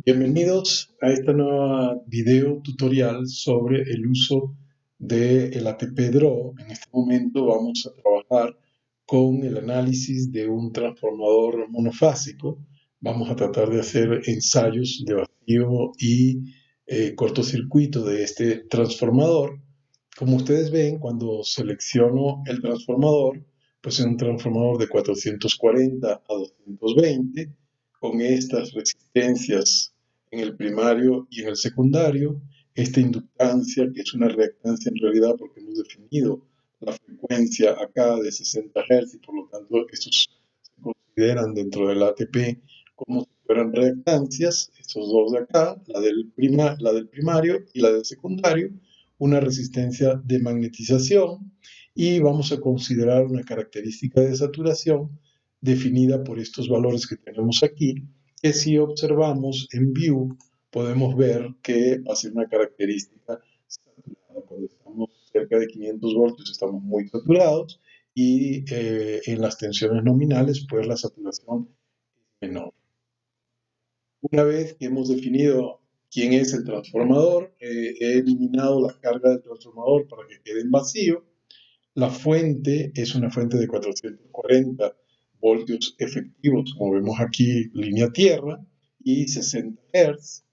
Bienvenidos a esta nueva video tutorial sobre el uso del ATP Draw. En este momento vamos a trabajar con el análisis de un transformador monofásico. Vamos a tratar de hacer ensayos de vacío y cortocircuito de este transformador. Como ustedes ven, cuando selecciono el transformador, pues es un transformador de 440 a 220 con estas resistencias en el primario y en el secundario, esta inductancia, que es una reactancia en realidad porque hemos definido la frecuencia acá de 60 Hz y por lo tanto estos se consideran dentro del ATP como si fueran reactancias, estos dos de acá, la del primario y la del secundario, una resistencia de magnetización y vamos a considerar una característica de saturación definida por estos valores que tenemos aquí, que si observamos en View podemos ver que va a ser una característica saturada. Cuando estamos cerca de 500 voltios estamos muy saturados y en las tensiones nominales pues la saturación es menor. Una vez que hemos definido quién es el transformador, he eliminado la carga del transformador para que quede en vacío. La fuente es una fuente de 440 voltios efectivos, como vemos aquí, línea tierra, y 60 Hz.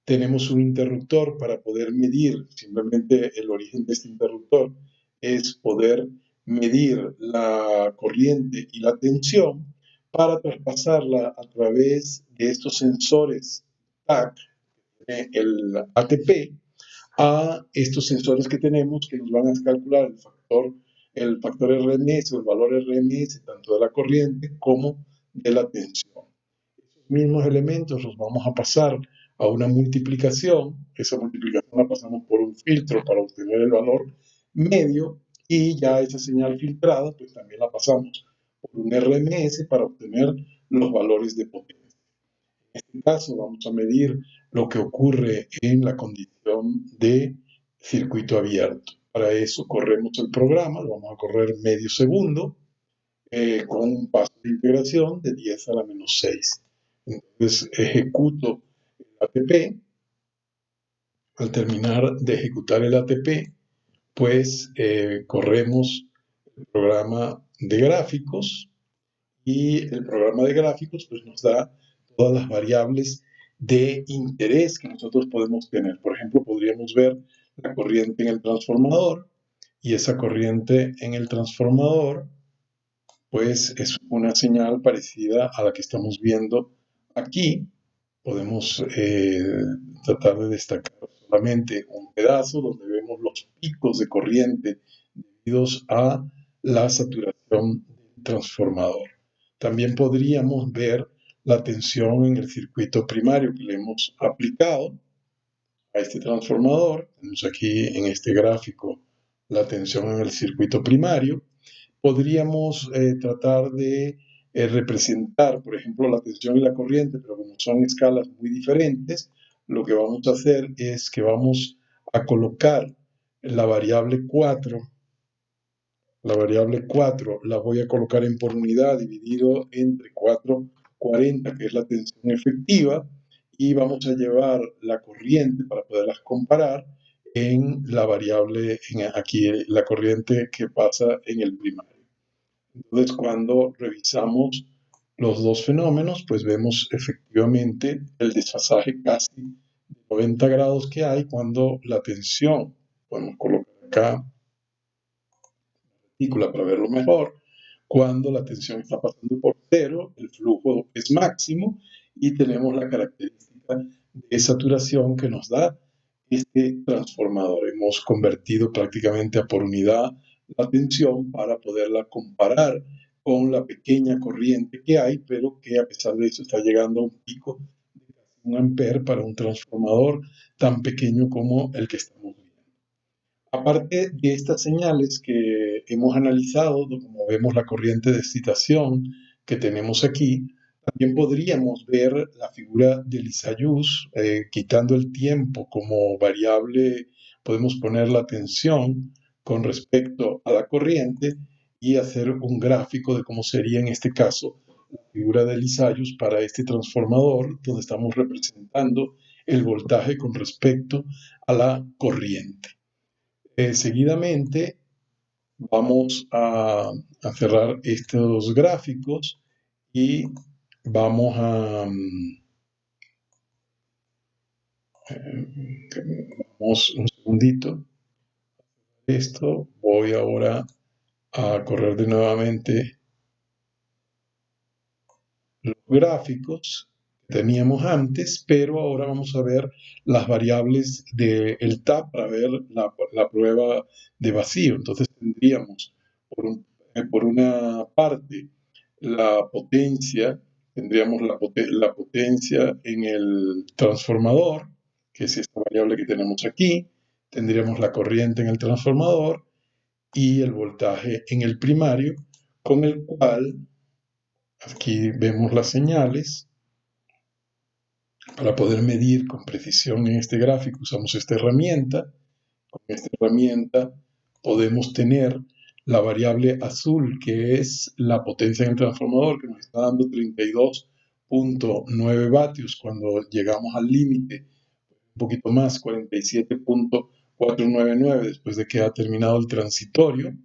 Tenemos un interruptor para poder medir, simplemente el origen de este interruptor es poder medir la corriente y la tensión para traspasarla a través de estos sensores TAC, el ATP, a estos sensores que tenemos que nos van a calcular el factor RMS o el valor RMS tanto de la corriente como de la tensión. Esos mismos elementos los vamos a pasar a una multiplicación. Esa multiplicación la pasamos por un filtro para obtener el valor medio y ya esa señal filtrada pues también la pasamos por un RMS para obtener los valores de potencia. En este caso vamos a medir lo que ocurre en la condición de circuito abierto. Para eso corremos el programa, lo vamos a correr medio segundo con un paso de integración de 10 a la menos 6. Entonces ejecuto el ATP. Al terminar de ejecutar el ATP, pues corremos el programa de gráficos y el programa de gráficos pues nos da todas las variables de interés que nosotros podemos tener. Por ejemplo, podríamos ver la corriente en el transformador y esa corriente en el transformador pues es una señal parecida a la que estamos viendo aquí. Podemos tratar de destacar solamente un pedazo donde vemos los picos de corriente debidos a la saturación del transformador. También podríamos ver la tensión en el circuito primario que le hemos aplicado a este transformador. Tenemos aquí en este gráfico la tensión en el circuito primario. Podríamos tratar de representar, por ejemplo, la tensión y la corriente, pero como son escalas muy diferentes, lo que vamos a hacer es que vamos a colocar la variable 4. La variable 4 la voy a colocar en por unidad dividido entre 440, que es la tensión efectiva, y vamos a llevar la corriente para poderlas comparar en la variable, aquí la corriente que pasa en el primario. Entonces, cuando revisamos los dos fenómenos, pues vemos efectivamente el desfasaje casi de 90 grados que hay cuando la tensión, podemos colocar acá para verlo mejor, cuando la tensión está pasando por cero, el flujo es máximo y tenemos la característica de saturación que nos da este transformador. Hemos convertido prácticamente a por unidad la tensión para poderla comparar con la pequeña corriente que hay, pero que a pesar de eso está llegando a un pico de casi 1 ampere para un transformador tan pequeño como el que estamos viendo. Aparte de estas señales que hemos analizado, como vemos la corriente de excitación que tenemos aquí, también podríamos ver la figura del Isayus, quitando el tiempo como variable, podemos poner la tensión con respecto a la corriente y hacer un gráfico de cómo sería en este caso figura de Lisayus para este transformador, donde estamos representando el voltaje con respecto a la corriente. Seguidamente vamos a cerrar estos gráficos y vamos a... vamos un segundito. Esto, voy ahora a correr de nuevamente los gráficos que teníamos antes, pero ahora vamos a ver las variables del TAP para ver la prueba de vacío. Entonces tendríamos por una parte la potencia, tendríamos la potencia en el transformador, que es esta variable que tenemos aquí, tendríamos la corriente en el transformador y el voltaje en el primario, con el cual aquí vemos las señales. Para poder medir con precisión en este gráfico usamos esta herramienta. Con esta herramienta podemos tener la variable azul, que es la potencia en el transformador, que nos está dando 32.9 vatios cuando llegamos al límite, un poquito más, 47.499 después de que ha terminado el transitorio.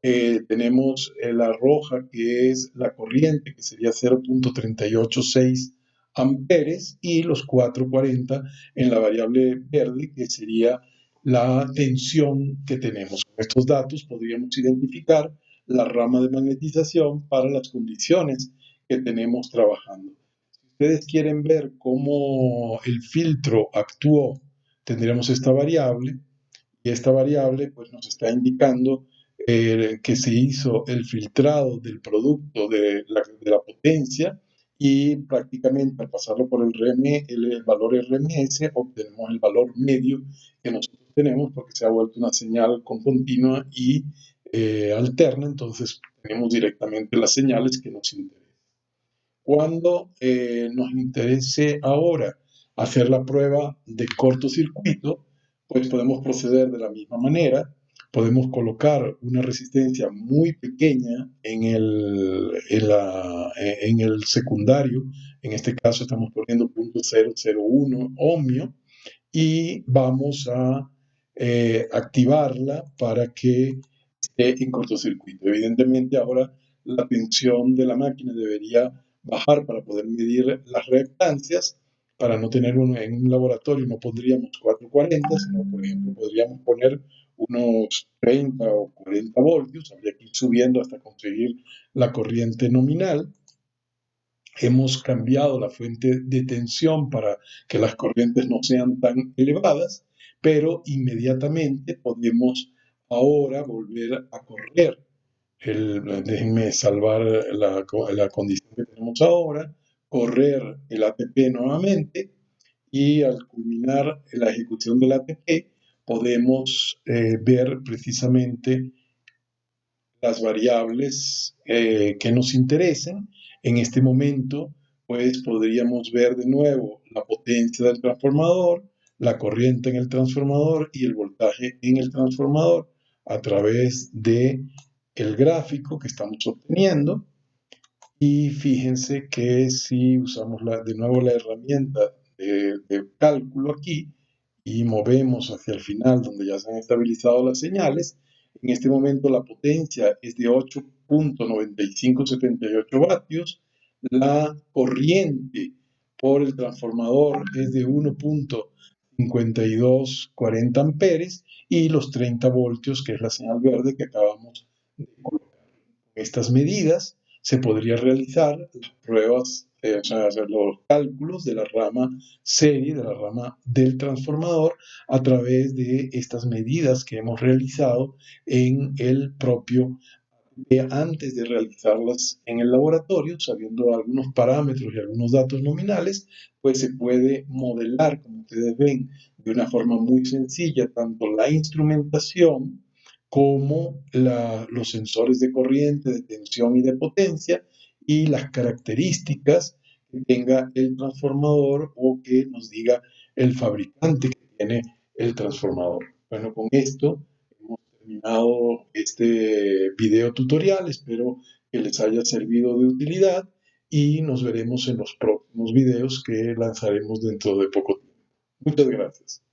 Tenemos la roja, que es la corriente, que sería 0.386 amperes, y los 440 en la variable verde, que sería la tensión que tenemos. Con estos datos podríamos identificar la rama de magnetización para las condiciones que tenemos trabajando. Si ustedes quieren ver cómo el filtro actuó, tendríamos esta variable, y esta variable pues, nos está indicando que se hizo el filtrado del producto de la potencia, y prácticamente al pasarlo por el valor RMS obtenemos el valor medio que nosotros tenemos, porque se ha vuelto una señal con continua y alterna. Entonces tenemos directamente las señales que nos interesan. Cuando nos interese ahora hacer la prueba de cortocircuito, pues podemos proceder de la misma manera. Podemos colocar una resistencia muy pequeña en el secundario. En este caso estamos poniendo 0.001 ohmio, y vamos a activarla para que esté en cortocircuito. Evidentemente ahora la tensión de la máquina debería bajar para poder medir las reactancias. Para no tener en un laboratorio no pondríamos 440, sino por ejemplo podríamos poner unos 30 o 40 voltios. Habría que ir subiendo hasta conseguir la corriente nominal. Hemos cambiado la fuente de tensión para que las corrientes no sean tan elevadas, pero inmediatamente podemos ahora volver a correr. Déjenme salvar la condición que tenemos ahora, correr el ATP nuevamente, y al culminar la ejecución del ATP podemos ver precisamente las variables que nos interesen. En este momento, pues podríamos ver de nuevo la potencia del transformador, la corriente en el transformador y el voltaje en el transformador a través de el gráfico que estamos obteniendo. Y fíjense que si usamos de nuevo la herramienta de cálculo aquí y movemos hacia el final donde ya se han estabilizado las señales, en este momento la potencia es de 8.9578 vatios, la corriente por el transformador es de 1.5240 amperes, y los 30 voltios, que es la señal verde que acabamos de colocar. Estas medidas se podría realizar las pruebas, o sea, hacer los cálculos de la rama serie, de la rama del transformador, a través de estas medidas que hemos realizado en el propio antes de realizarlas en el laboratorio. Sabiendo algunos parámetros y algunos datos nominales, pues se puede modelar, como ustedes ven, de una forma muy sencilla, tanto la instrumentación como los sensores de corriente, de tensión y de potencia, y las características que tenga el transformador o que nos diga el fabricante que tiene el transformador. Bueno, con esto hemos terminado este video tutorial. Espero que les haya servido de utilidad y nos veremos en los próximos videos que lanzaremos dentro de poco tiempo. Muchas gracias.